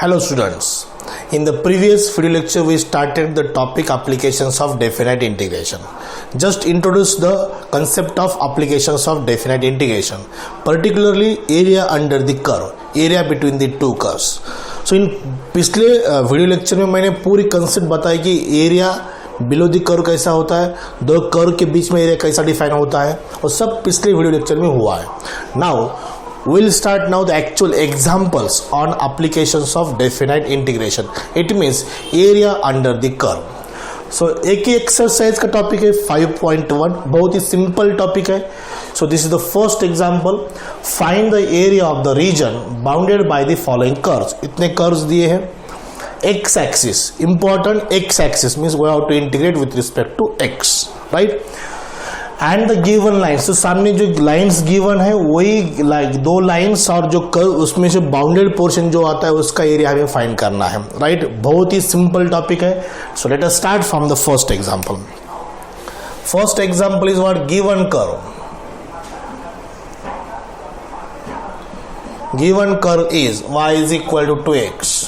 Hello students, in the previous video lecture we started the topic applications of definite integration. Just introduce the concept of applications of definite integration, particularly area under the curve, area between the two curves. So in पिछले video lecture में मैंने पूरी concept बताई कि area below the curve कैसा होता है, दो कर्व के बीच में एरिया कैसा डिफाइन होता है, और सब पिछले वीडियो लेक्चर में हुआ है. Now we'll start now the actual examples on applications of definite integration. It means area under the curve. So एक ही एक्सरसाइज का टॉपिक है 5.1, बहुत ही सिंपल टॉपिक है. So this is the first example. Find the area of the region bounded by the following curves. इतने curves दिए हैं. X axis, important X axis means we have to integrate with respect to X, right? And the given lines, तो सामने जो lines given है वही दो lines और जो कर्व उसमें से बाउंडेड पोर्शन जो आता है उसका एरिया हमें फाइंड करना है, राइट? बहुत ही सिंपल टॉपिक है. So let us start from the first example. First example is what? Given curve. Given curve is y is equal to 2x,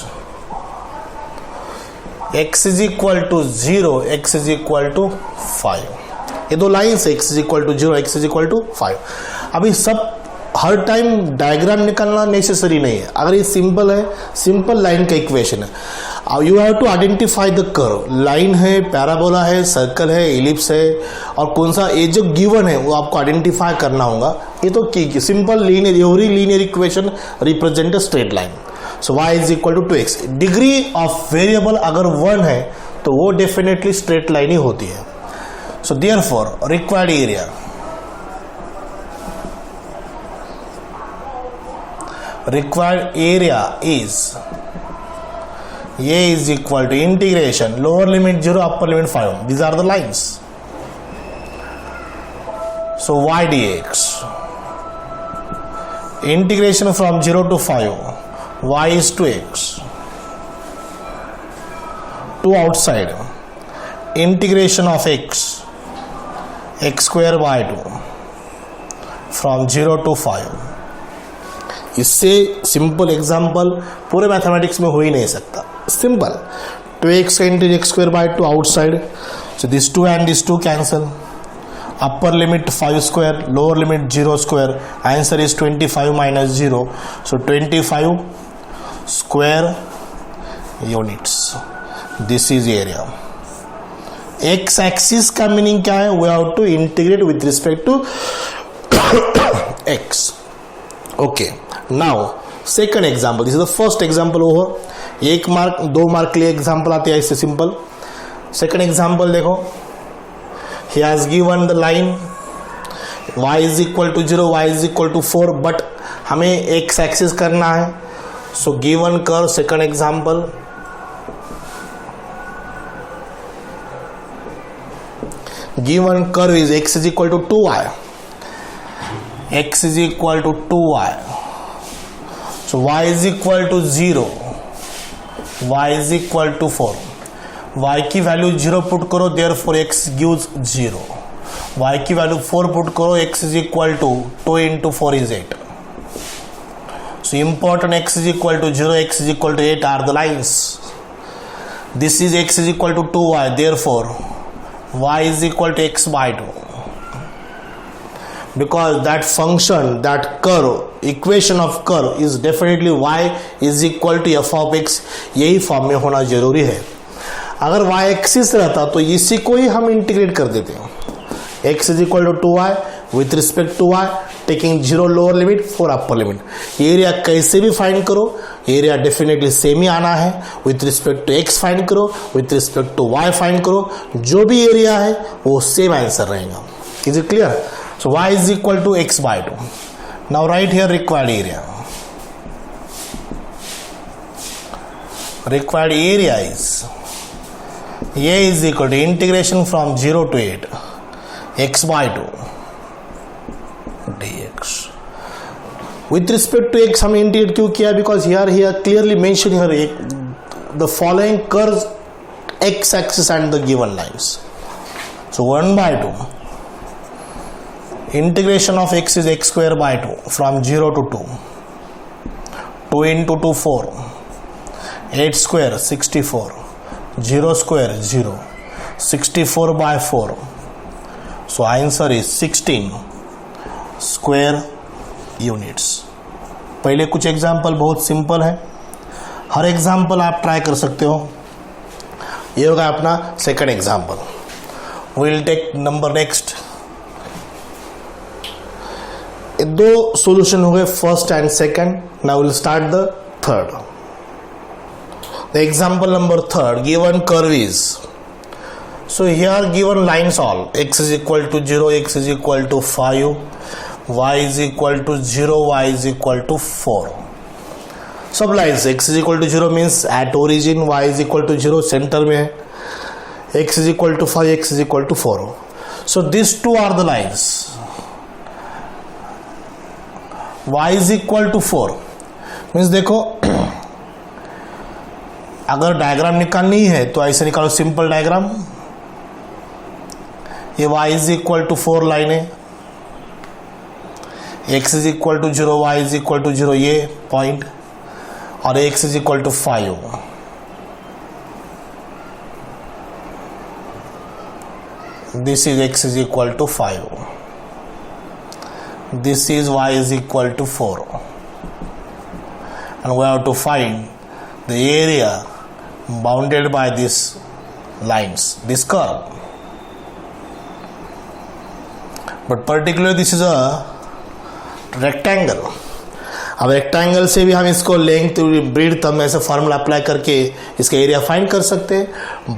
x is equal to 0, x is equal to 5. ये दो lines है, x is equal to 0, x is equal to 5. अभी सब हर time diagram निकालना necessary नहीं है. अगर ये सिंपल है, सिंपल लाइन का इक्वेशन है, you have to identify the curve. Line है, पैराबोला है, सर्कल है, इलिप्स है, और कौन सा ये जो गिवन है वो आपको आइडेंटिफाई करना होगा. ये तो simple linear, every linear equation represent a straight line. So y is equal to 2x. Degree of variable अगर 1 है तो वो डेफिनेटली स्ट्रेट लाइन ही होती है. So therefore required area is A is equal to integration lower limit 0 upper limit 5. These are the lines. So y dx, integration from 0 to 5, y is 2x. To outside, integration of x square by 2 from 0 to 5. इससे simple example पूरे mathematics में हो ही नहीं सकता. Simple 2x into x square by 2 outside. So this 2 and this 2 cancel. Upper limit 5 square, lower limit 0 square. Answer is 25 minus 0. So 25 square units. This is area. X axis का meaning क्या है? We have to integrate with respect to x. Okay, now second example. This is the first example. Over 1 mark 2 mark के लिए example आते हैं इससे simple. Second example देखो. He has given the line y is equal to 0, y is equal to 4, but हमें x axis करना है. So given curve, second example. Given curve is x is equal to 2y, x is equal to 2y. So y is equal to 0, y is equal to 4. y की value 0 put करो, therefore x gives 0. y की value 4 put करो, x is equal to 2 into 4 is 8. So important x is equal to 0, x is equal to 8 are the lines. This is x is equal to 2y, therefore y is equal to x by 2, because that function, that curve, equation of curve is definitely y is equal to f of x. यही form में होना जरूरी है. अगर y axis रहता तो इसी को ही हम इंटीग्रेट कर देते हैं. x is equal to 2y with respect to y, taking 0 lower limit 4 upper limit. Area कैसे भी फाइंड करो, एरिया डेफिनेटली सेम ही आना है. With respect to x find करो, with respect to y find करो, जो भी एरिया है वो सेम आंसर रहेगा. Is it clear? So y is equal to x by 2. Now right here required area. Required area is A is equal to integration from 0 to 8 x by 2 dx. With respect to x हम integrate क्यों किया? Because here clearly mention here the following curves x axis and the given lines. So 1 by 2 integration of x is x square by 2 from 0 to 2. 2 into 2 4. 8 square 64, 0 square 0, 64 by 4. So answer is 16 square units. पहले कुछ example बहुत simple है, हर example आप try कर सकते हो. ये होगा अपना second example. Will take number next. दो सॉल्यूशन हो गए, first and second. Now will start the third. The example number third, given curve is. So here given lines all, x is equal to 0, x is equal to 5, y is equal to 0, y is equal to 4. सब lines x is equal to 0 means at origin, y is equal to 0 center में है, x is equal to 5, x is equal to 4. So these two are the lines. y is equal to 4 means देखो अगर diagram निकालनी है तो ऐसे निकालो, simple diagram. ये y is equal to 4 line है, x is equal to 0, y is equal to 0 ये पॉइंट, और x is equal to 5. This is x is equal to 5, this is y is equal to 4, and we have to find the area bounded by these lines, this curve. But particularly this is a rectangle. अब rectangle से भी हम इसको length breed तब ऐसे formula apply करके इसका area find कर सकते हैं.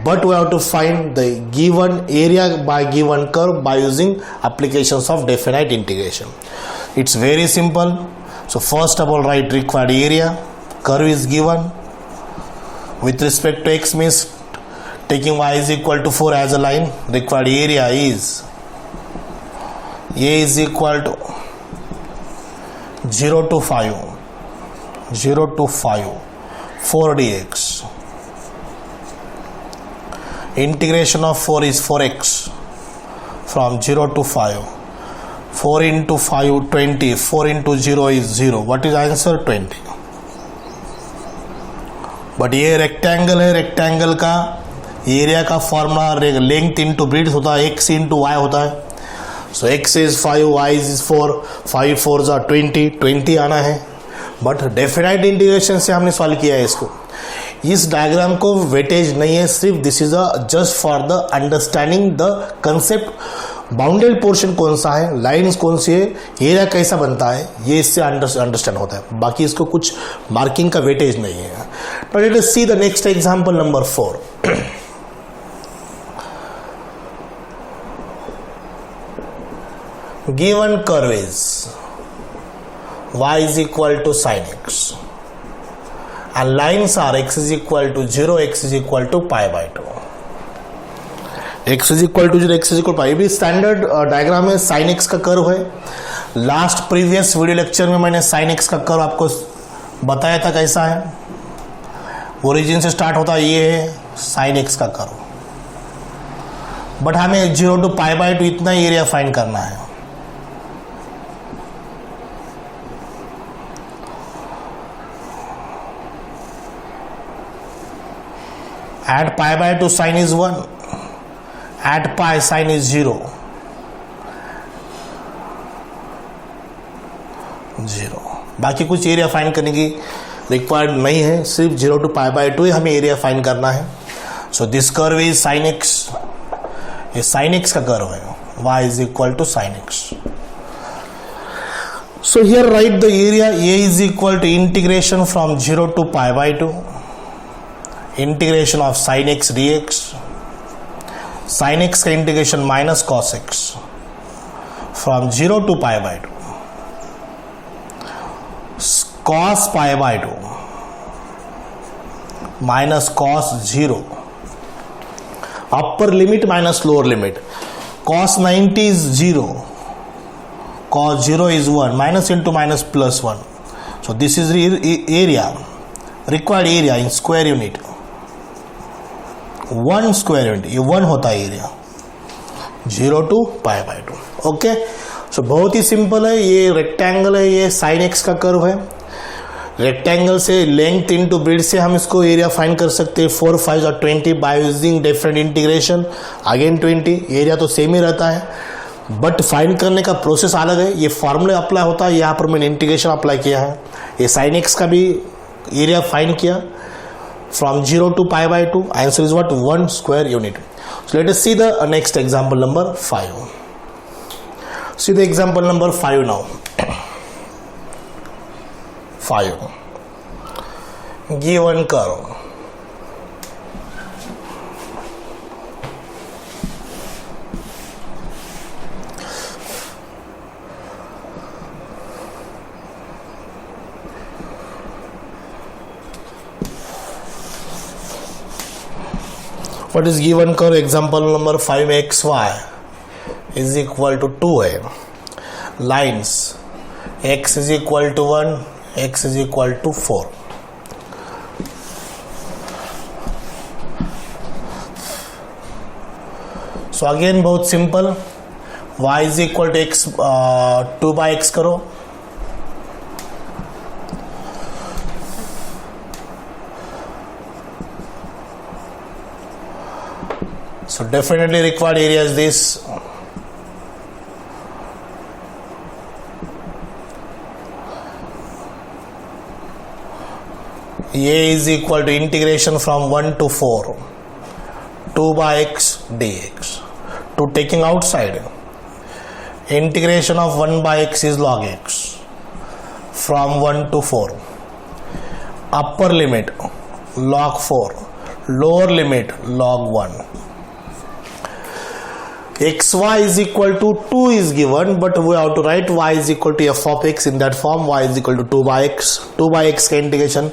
But we have to find the given area by given curve by using applications of definite integration. It's very simple. So first of all write required area. Curve is given with respect to x means taking y is equal to 4 as a line. Required area is a is equal to 0 to 5, 0 to 5, 4 dx. Integration of 4 is 4x from 0 to 5. 4 into 5 20, 4 into 0 is 0. What is answer? 20. But ये rectangle है, rectangle का area का formula length into ब्रीड्थ होता है, x into Y होता है. सो x is 5, y is 4, 5 4 are 20 आना है. बट डेफिनाइट इंटीग्रेशन से हमने सॉल्व किया है इसको. इस डायग्राम को वेटेज नहीं है, सिर्फ this is a just for the understanding the concept. Bounded portion कौन सा है, लाइंस कौन सी है, एरिया कैसा बनता है, ये इससे अंडरस्टैंड होता है. बाकी इसको कुछ मार्किंग का वेटेज नहीं है. But let us see the next example number 4. Given curve is y is equal to sin x and lines are x is equal to 0, x is equal to pi by 2. x is equal to 0, x is equal to pi. ये भी standard diagram है. sin x का curve है. Last previous video lecture में मैंने sin x का curve आपको बताया था कैसा है. ओरिजिन से स्टार्ट होता है, ये है साइन एक्स का कर्व. बट हमें 0 टू पाई बाय 2 इतना एरिया फाइंड करना है. At pi by 2 sine is 1, at pi sine is 0. बाकी कुछ एरिया फाइंड करने की रिक्वायर्ड नहीं है, सिर्फ 0 टू पाई बाय 2 ही हमें एरिया फाइंड करना है. So this curve is sine x. ये साइन एक्स का कर्व है. y is equal to sine x. So here right the area. a is equal to integration from 0 to pi by 2, integration of sine x dx. Sine x का integration minus cos x from 0 to pi by 2, cos pi by 2 minus cos 0, upper limit minus lower limit. Cos 90 is 0, cos 0 is 1, minus into minus plus 1. So this is area, required area in square unit. 1 square unit, ये 1 होता है area. 0 to pi by 2. Okay. So बहुत ही simple है. ये rectangle है, ये sine x का कर्व है. रेक्टेंगल से लेंथ इंटू ब्रेड से हम इसको एरिया फाइंड कर सकते हैं 4 5 और 20 by using definite integration, again 20, area तो सेम ही रहता है बट फाइंड करने का प्रोसेस अलग है। ये फॉर्मूले अप्लाई होता है, यहाँ पर मैंने इंटीग्रेशन अप्लाई किया है। ये साइन एक्स का भी एरिया फाइंड किया from 0 to π/2, answer is what 1 square unit. So let us see the next example number 5। See the example number 5 now. 5 given curve, what is given curve? Example number 5xy is equal to 2a, lines x is equal to 1, x is equal to 4. So again बहुत simple, y is equal to x 2 by x करो, so definitely required area is this. A is equal to integration from 1 to 4, 2 by x dx. To taking outside, integration of 1 by x is log x from 1 to 4. Upper limit log 4, lower limit log 1. xy is equal to 2 is given, but we have to write y is equal to f of x in that form. Y is equal to 2 by x. 2 by x का integration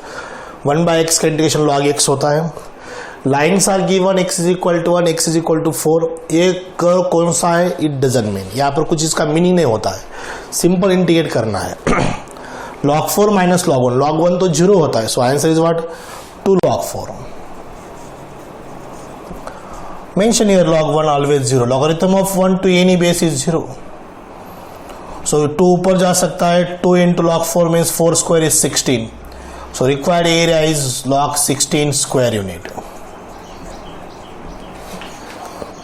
1 by x का integration log x होता है. Lines are given, x is equal to 1, x is equal to 4. ये curve कौन सा है? It doesn't mean, यहाँ पर कुछ इसका मीनिंग नहीं होता है, सिंपल इंटीग्रेट करना है. log 4 माइनस log 1, log 1 तो 0 होता है, so answer is what 2 log 4. Mention here log 1 always 0. Logarithm of 1 to any base is 0. So 2 ऊपर जा सकता है. 2 into log 4 means 4 square is 16. So required area is log 16 square unit.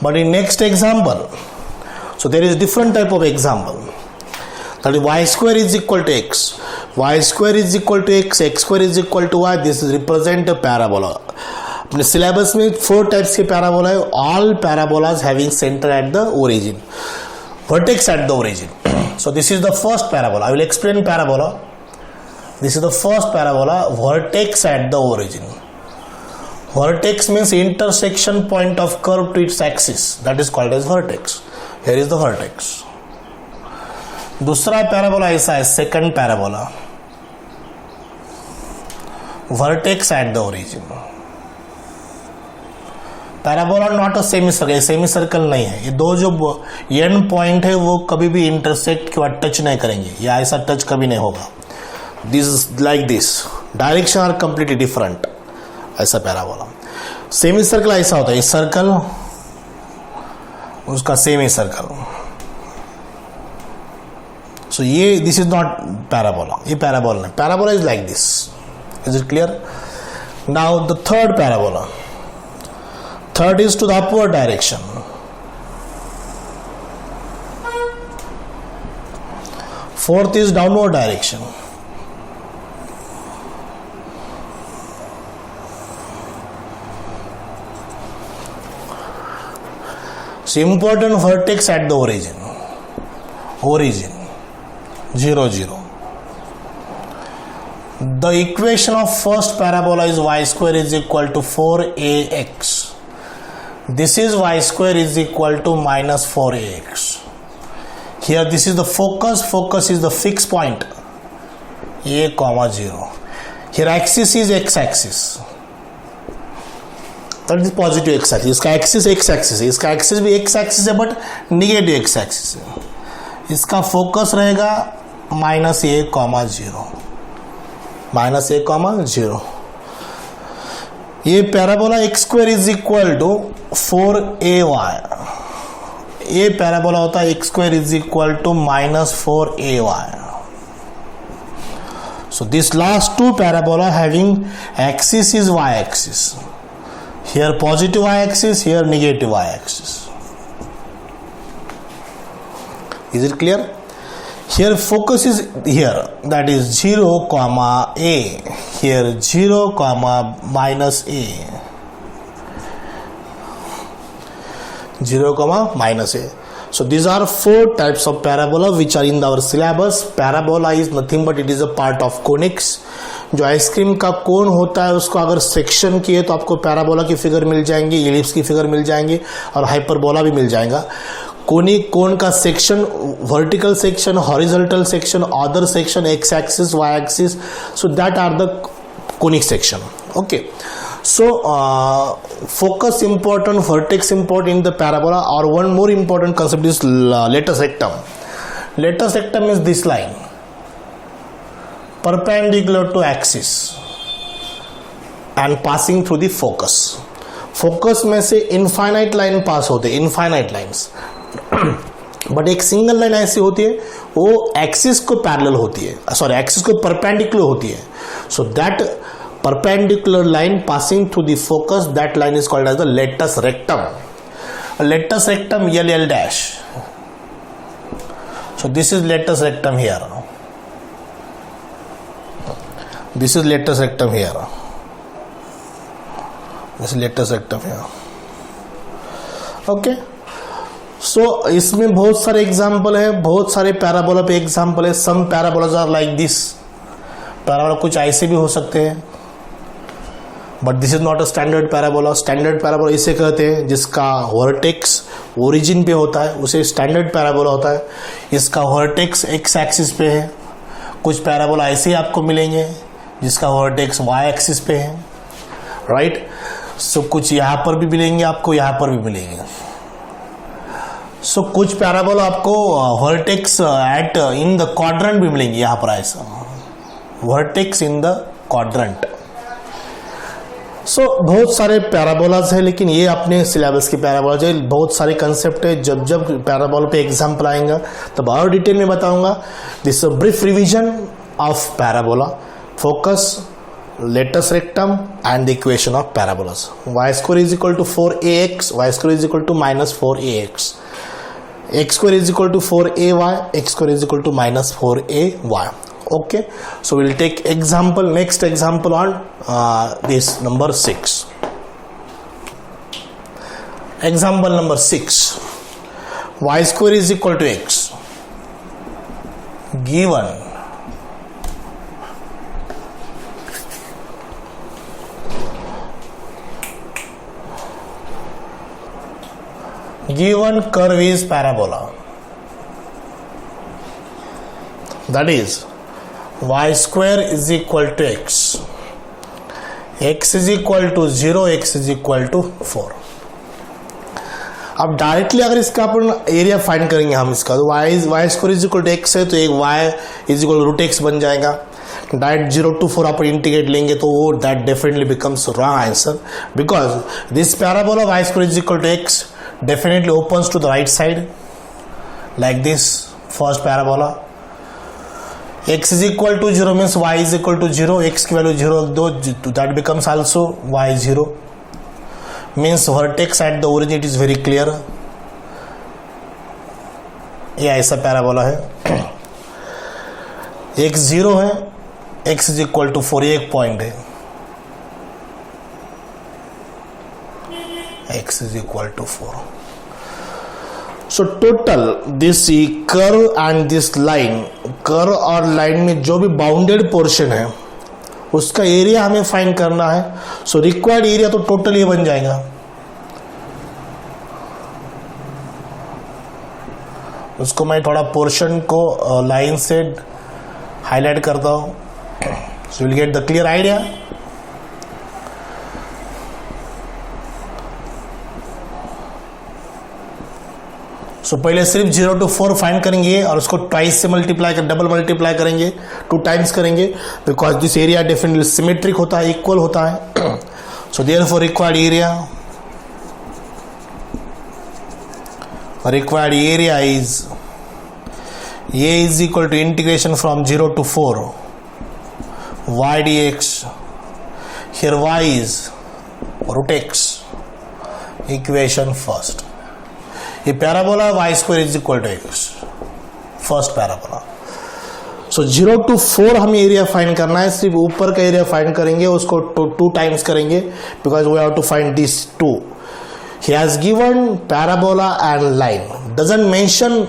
But in next example, so there is different type of example. That is y square is equal to x. Y square is equal to x. X square is equal to y. This is represent a parabola. अपने syllabus में 4 types के parabola है. All parabolas having centre at the origin, vertex at the origin. So this is the first parabola. I will explain parabola. This is the first parabola, vertex at the origin. Vertex means intersection point of curve to its axis, that is called as vertex. Here is the vertex. दूसरा parabola ऐसा है, second parabola, vertex at the origin. Parabola not a semi circle, semi circle नहीं है. ये दो जो and point है वो कभी भी इंटरसेक्ट के बाद टच नहीं करेंगे, या ऐसा टच कभी नहीं होगा. This like this, direction are completely different. ऐसा पैराबोला. सेमी सर्कल ऐसा होता है, इस सर्कल उसका सेमी सर्कल. सो ये दिस इज नॉट पैराबोला, ये पैराबोला नहीं. Parabola is like this. Is it clear? Now the third parabola. Third is to the upward direction. Fourth is downward direction. So important vertex at the origin. Origin 0 0. The equation of first parabola is y square is equal to 4ax. This is y square is equal to minus 4ax. Here this is the focus. Focus is the fixed point a comma 0. Here axis is x axis. That is positive x axis. इसका axis x axis है, इसका axis भी x axis है but negative x axis है. इसका focus रहेगा minus a comma 0. Minus a comma 0. ये parabola x square is equal to 4ay. ये पैराबोला होता है x square is equal to -4ay. So this last two parabola having axis is y-axis. Here positive y-axis, here negative y-axis. Is it clear? Here focus is here, that is 0 comma a, here 0 comma minus a, 0 comma minus a. So these are four types of parabola which are in our syllabus. Parabola is nothing but it is a part of conics. जो ice cream का कोन होता है उसको अगर section किए तो आपको parabola की फिगर मिल जाएंगी, एलिप्स की फिगर मिल जाएंगी और हाइपरबोला भी मिल जाएगा. कोनिक कोन का section, vertical section, horizontal section, other section, x axis, y axis, so that are the conic section. Okay, so focus important, vertex important in the parabola, or one more important concept is latus rectum. Latus rectum is this line perpendicular to axis and passing through the focus. Focus में से infinite line पास होते हैं, infinite lines. But एक single line ऐसी होती है वो axis को पैरेलल होती है, सॉरी एक्सिस को परपेंडिकुलर होती है. So that perpendicular line passing through the focus, that line is called as the latus rectum. Latus rectum LL dash. So this is latus rectum here. This is latus rectum here. This is latus rectum here. Okay. So इसमें बहुत सारे example है, बहुत सारे parabola पे example है. Some parabolas are like this. Parabola कुछ ऐसे भी हो सकते हैं, but this is not a standard parabola. Standard parabola इसे कहते हैं जिसका वर्टेक्स ओरिजिन पे होता है, उसे स्टैंडर्ड पैराबोला होता है. इसका वर्टेक्स एक्स एक्सिस पे है. कुछ पैराबोला ऐसे ही आपको मिलेंगे जिसका वर्टेक्स वाई एक्सिस पे है, राइट. सो कुछ यहाँ पर भी मिलेंगे आपको, यहाँ पर भी मिलेंगे. सो कुछ पैराबोला आपको vertex at in the quadrant भी मिलेंगे. यहाँ पर ऐसा vertex in the quadrant. So बहुत सारे पैराबोलाज है, लेकिन ये अपने सिलेबस के पैराबोलाज है. बहुत सारे कंसेप्ट है. जब जब पैराबोला पे एग्जाम्पल आएगा तब और डिटेल में बताऊंगा. This brief revision of parabola, focus, latus rectum and the equation of parabolas. Y square is equal to 4ax, y square is equal to minus 4ax, x square is equal to 4ay, x square is equal to minus 4ay. Okay, so we'll take example, next example on this number 6. Example number 6. Y square is equal to x. Given curve is parabola, that is y square is equal to x is equal to 0, x is equal to 4. अब directly अगर इसका अपन area find करेंगे हम इसका, तो y square is equal to x है तो एक y is equal root x बन जाएगा. डायरेक्ट 0 to 4 अपन इंटीग्रेट लेंगे तो वो that definitely becomes wrong answer, because this parabola y square is equal to x definitely opens to the right side like this. First parabola, x is equal to 0 means y is equal to 0, x की value 0 दो, that becomes also y 0 means vertex at the origin it is very clear. ये ऐसा parabola है. x 0 है, x is equal to 4, ये एक point है, x is equal to 4. So total this curve and this line, curve और line में जो भी बाउंडेड पोर्शन है उसका एरिया हमें फाइंड करना है. सो रिक्वायर्ड एरिया तो टोटल ये बन जाएगा. उसको मैं थोड़ा पोर्शन को लाइन से हाईलाइट करता हूं, so will get the clear idea. So पहले सिर्फ 0 to 4 फाइंड करेंगे और उसको ट्वाइस से मल्टीप्लाई कर, डबल मल्टीप्लाई करेंगे, 2 टाइम्स करेंगे, because this area definitely symmetric होता है, इक्वल होता है. So therefore required area is A is equal to integration from 0 to 4 y dx. Here y is root x. Equation first. ये parabola y square is equal to x. First parabola. So 0 to 4 हमें area find करना है. सिर्फ ऊपर का area find करेंगे, उसको 2 times करेंगे because we have to find this 2. He has given parabola and line. Doesn't mention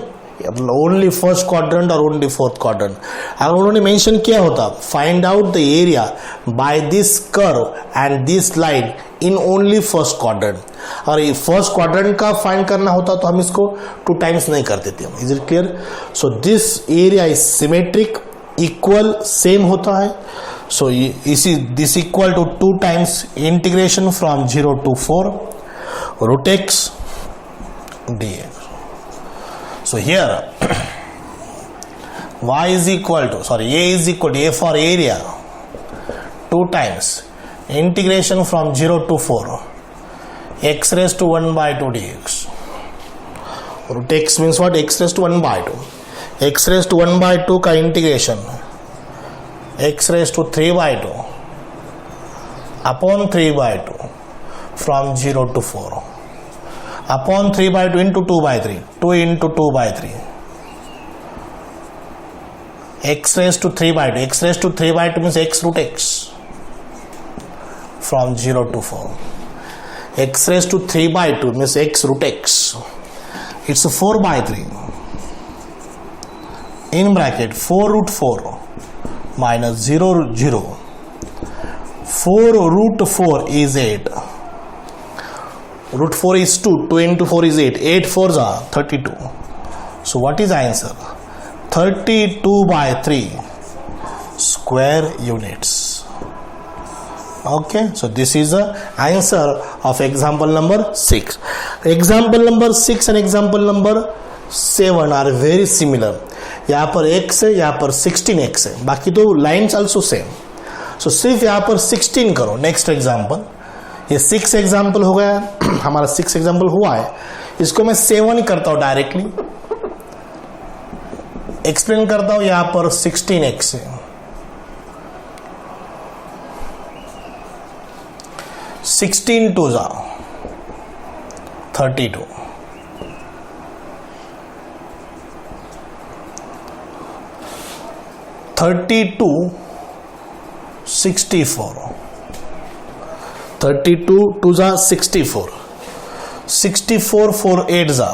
only first quadrant और ओनली फोर्थ क्वाड्रेंट. अगर उन्होंने मेंशन किया होता find out the area by this curve and this line in only first quadrant. और first quadrant का find करना होता तो हम इसको 2 टाइम्स नहीं कर देते. Is it clear? So this area is symmetric, equal, same होता है. सो इसी this equal to 2 times integration from 0 to 4 root x dx. So here y is equal to, sorry, a is equal to, a for area, 2 times integration from 0 to 4 x raised to 1 by 2 dx. Root x means what? X raised to 1 by 2. x raised to 1 by 2 का integration x raised to 3 by 2 upon 3 by 2 from 0 to 4 upon 3 by 2 into 2 by 3, 2 into 2 by 3, x raised to 3 by 2, x raised to 3 by 2 means x root x from 0 to 4, x raised to 3 by 2 means x root x, it's 4 by 3, in bracket 4 root 4 minus 0 root 0, 4 root 4 is 8, root 4 is 2, 2 into 4 is 8, 8 4s are 32. So what is the answer? 32 by 3 square units. Okay, so this is the answer of example number 6. Example number 6 and example number 7 are very similar. यहाँ पर x है, यहाँ पर 16x है, बाकी तो lines also same. So सिर्फ यहाँ पर 16 करो. नेक्स्ट एग्जाम्पल, ये 6 एग्जाम्पल हो गया. हमारा 6 एग्जाम्पल हुआ है, इसको मैं 7 करता हूं डायरेक्टली. एक्सप्लेन करता हूं. यहां पर 16x है, 16 2 जा 32, 32 64, 32 2 जा 64, 64 4 8 जा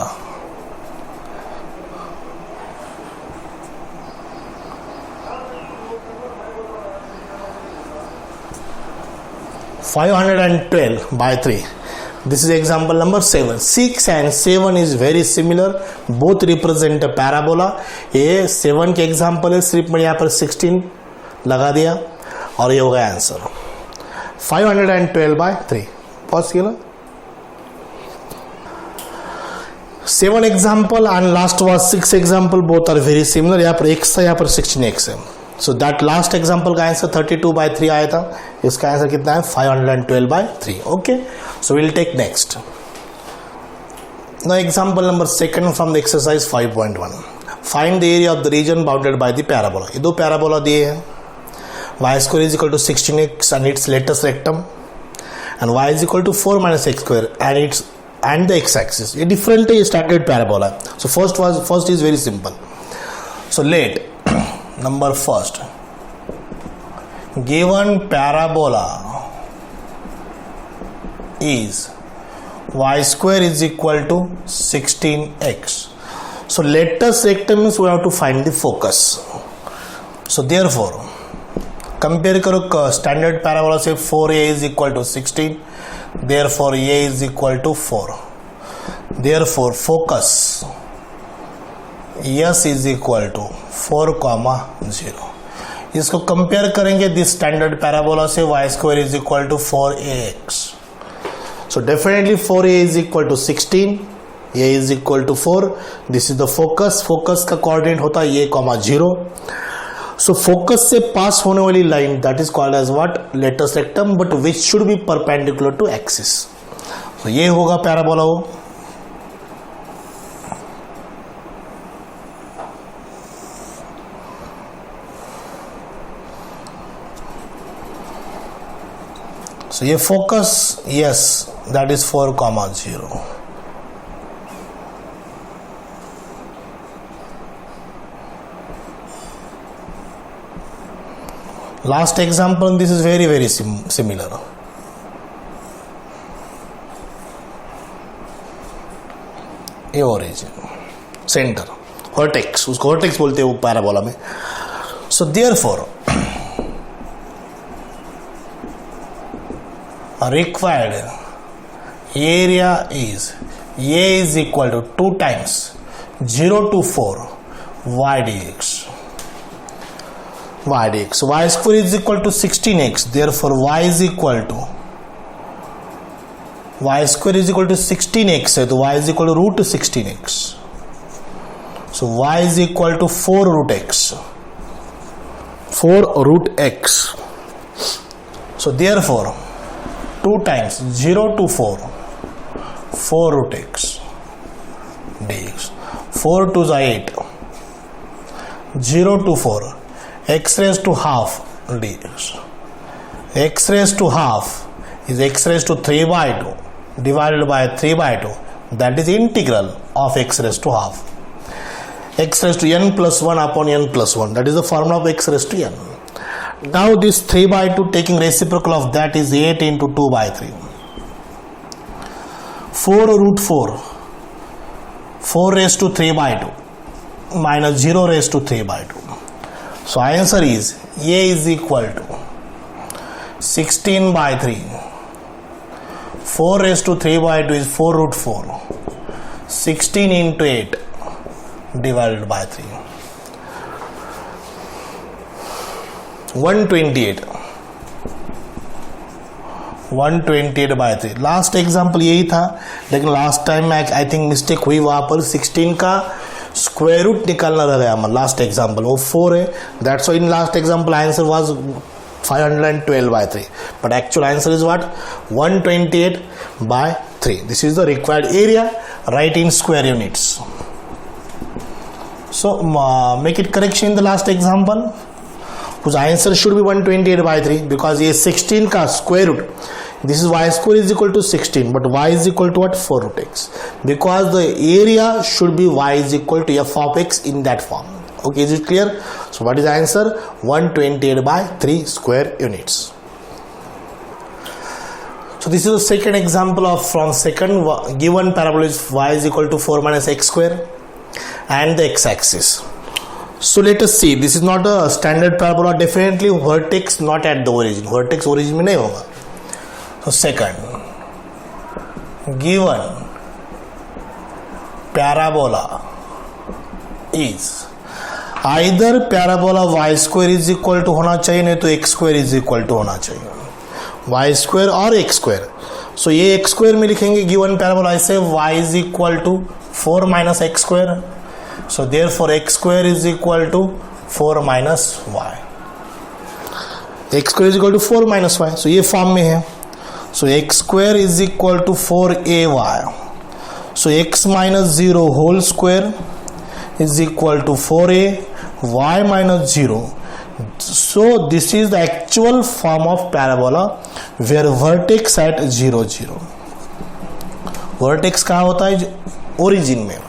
512 by 3. This is example number 7. 6 and 7 is very similar. Both represent a parabola. ये 7 के example है, सिर्फ मैं यहाँ पर 16 लगा दिया और ये हो गया आंसर 512 by 3. पॉज किया ना. 7 example and last was 6 example. Both are very similar. यहाँ पर x है, यहाँ पर 16x है. So that last example का आंसर 32 by 3 आया था. इसका आंसर कितना है? 512 by 3. Okay, so we'll take next. Now example number 2 from the exercise 5.1. Find the area of the region bounded by the parabola. ये दो parabola दिए हैं. Y square is equal to 16x and its latest rectum, and y is equal to 4 minus x square and the x-axis. ये different है, standard parabola. So first is very simple. So let number first, given parabola is y square is equal to 16x. So latest rectum means we have to find the focus. So therefore compare करो standard parabola से 4a is equal to 16, therefore a is equal to 4, therefore focus S is equal to 4,0. इसको compare करेंगे this standard parabola से y square is equal to 4ax. So definitely 4a is equal to 16, a is equal to 4. This is the focus. Focus का coordinate होता है a,0. So focus से pass होने वाली line that is called as what? Latus rectum, but which should be perpendicular to axis. तो ये होगा parabola. हो So ये focus, yes, that is 4,0. Last example, this is very similar. ये origin, center, vertex, उसको vertex बोलते हैं वो parabola में. So therefore, required area is A is equal to 2 times 0 to 4 y dx. Y dx. Y square is equal to 16x. Therefore, y is equal to y square is equal to 16x है तो y is equal to root 16x. So y is equal to 4 root x. 4 root x. So therefore 2 times 0 to 4 4 root x dx. 4 to the 8 0 to 4 x raised to half dx. X raised to half is x raised to 3 by 2 divided by 3 by 2, that is integral of x raised to half. X raised to n plus 1 upon n plus 1, that is the formula of x raised to n. Now this 3 by 2 taking reciprocal of that is 8 into 2 by 3. 4 root 4, 4 raised to 3 by 2 minus 0 raised to 3 by 2. So answer is A is equal to 16 by 3. 4 raised to 3 by 2 is 4 root 4. 16 into 8 divided by 3. 128. 128 by 3. Last example यही था, लेकिन last time में I think mistake हुई, वहाँ पर 16 का square root निकालना रह गया हमारा. लास्ट एग्जाम्पल वो 4 है, that's why in last example answer was 512 by 3, but actual answer is what? 128 by 3. This is the required area. Write in square units. So make it correction in the last example, whose answer should be 128 by 3 because ये 16 का square root. This is y square is equal to 16, but y is equal to what? 4 root x. Because the area should be y is equal to f of x in that form. Okay, is it clear? So what is the answer? 128 by 3 square units. So this is the second example of from second given parabola is y is equal to 4 minus x square and the x-axis. So let us see, this is not a standard parabola, definitely vertex not at the origin, vertex origin में नहीं होगा. So second given parabola is either parabola y square is equal to होना चाहिए, नहीं तो x square is equal to होना चाहिए, y square और x square. So ये x square में लिखेंगे given parabola ऐसे y is equal to 4 minus x square. So therefore x square is equal to 4 minus y. X square is equal to 4 minus y. So ये form में है. So x square is equal to 4ay. So x minus 0 whole square is equal to 4a, y minus 0. So this is the actual form of parabola where vertex at 0 0. Vertex कहाँ होता है? Origin में.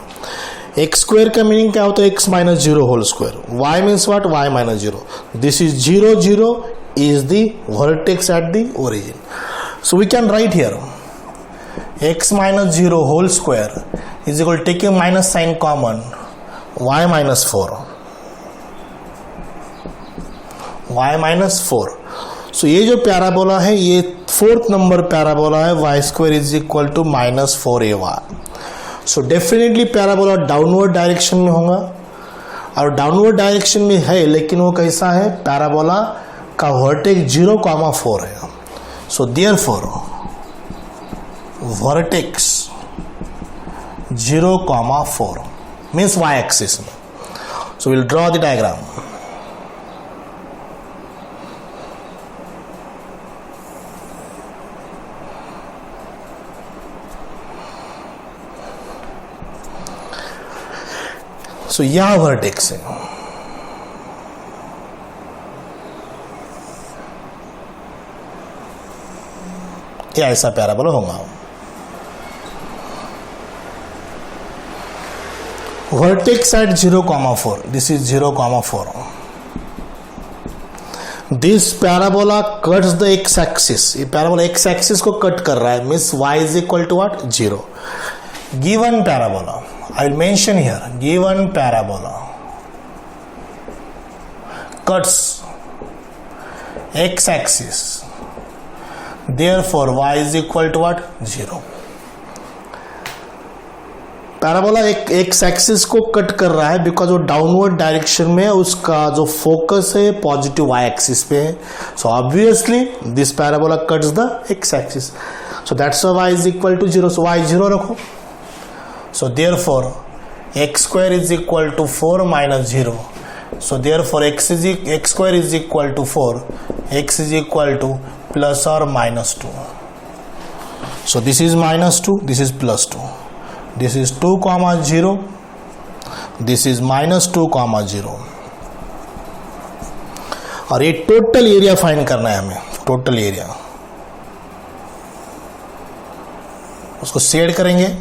X square का meaning क्या होता है? x minus 0 whole square. Y means what? Y minus 0. This is 0 0 is the vertex at the origin. So we can write here x minus 0 whole square is equal to taking minus sign common y minus 4. Y minus 4. So ये जो parabola है ये 4th number parabola है, y square is equal to minus 4ay. So definitely parabola downward direction में होगा और downward direction में है, लेकिन वो कैसा है? पैराबोला का वर्टेक्स 0,4 है. So therefore vertex 0,4 means y axis. So we'll draw the diagram. So यहाँ vertex है. ये ऐसा पैराबोला होगा। Vertex at 0,4, this is 0,4. This parabola cuts the x axis, ये पैराबोला एक्स एक्सिस को कट कर रहा है, means y is equal to what 0. Given parabola, I will mention here, given parabola cuts x axis, therefore y is equal to what 0. Parabola एक x axis को cut कर रहा है because वो डाउनवर्ड डायरेक्शन में, उसका जो फोकस है पॉजिटिव वाई एक्सिस पे है. So obviously this parabola cuts the x axis, so that's y is equal to 0. So y 0 रखो. So therefore x square is equal to 4 minus 0. So therefore x square is equal to 4, x is equal to plus or minus 2. So this is minus 2, this is plus 2. This is 2 comma 0, this is minus 2 comma 0. और ये total area find करना है हमें, total area. उसको shade करेंगे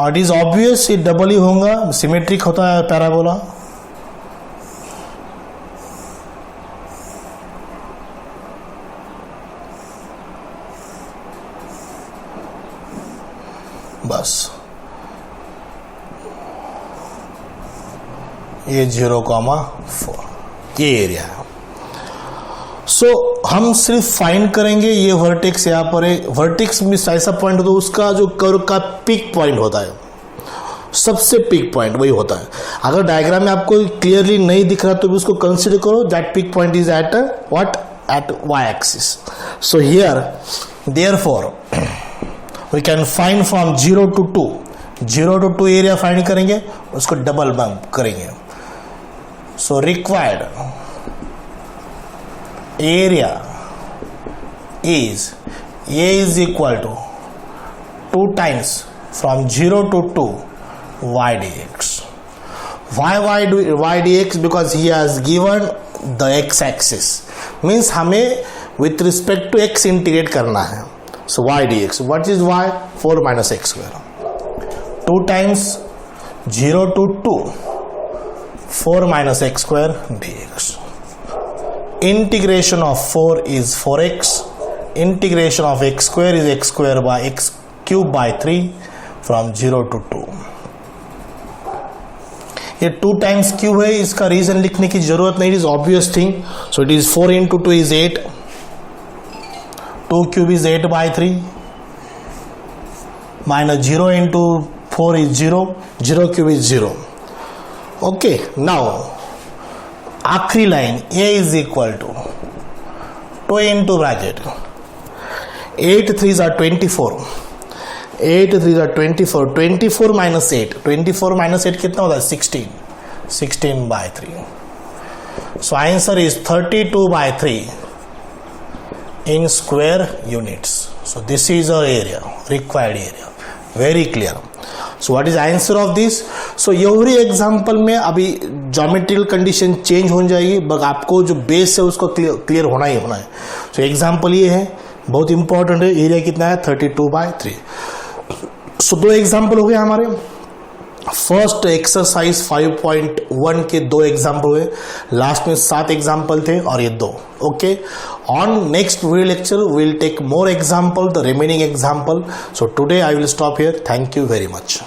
और it is obvious ये double ही होगा, सिमेट्रिक होता है पैराबोला. बस ये 0,4 ये एरिया है. सो हम सिर्फ फाइंड करेंगे ये वर्टेक्स, यहाँ पर है वर्टेक्स में ऐसा पॉइंट होता है उसका जो कर्व का पीक पॉइंट होता है, सबसे पीक पॉइंट वही होता है. अगर डायग्राम में आपको क्लियरली नहीं दिख रहा तो भी उसको कंसीडर करो that peak point is at what, at y axis. So here therefore we can find from 0 to 2, 0 to 2 area find करेंगे, उसको डबल बम्प करेंगे. So required area is A is equal to 2 times from 0 to 2 y dx. Why y dx? Because he has given the x axis, means हमें with respect to x integrate करना है. So y dx, what is y? 4 minus x square. 2 times 0 to 2, 4 minus x square dx. Integration of 4 is 4x. Integration of x square is x square by x cube by 3 from 0 to 2. ये 2 times cube है, इसका reason लिखने की जरूरत नहीं, is obvious thing. So it is 4 into 2 is 8. 2 cube is 8 by 3 minus 0 into 4 is 0, 0 cube is 0. Okay, now आखिरी line A is equal to 2 into bracket 8 3s are 24, 8 3s are 24, 24 minus 8, 24 minus 8 कितना होता है 16, 16 by 3. So answer is 32 by 3 in square units. So this is our area, required area, very clear. So what is the answer of this? So every example में अभी geometrical condition change हो जाएगी, but आपको जो base है उसको clear होना ही होना है. So example ये है, बहुत इंपॉर्टेंट है. एरिया कितना है 32 by 3. So 2 एग्जाम्पल हो गए हमारे. फर्स्ट एक्सरसाइज 5.1 के 2 एग्जाम्पल हुए, लास्ट में 7 एग्जाम्पल थे और ये 2. Okay, on next video lecture will take more example, the remaining example. So today I will stop here. Thank you very much.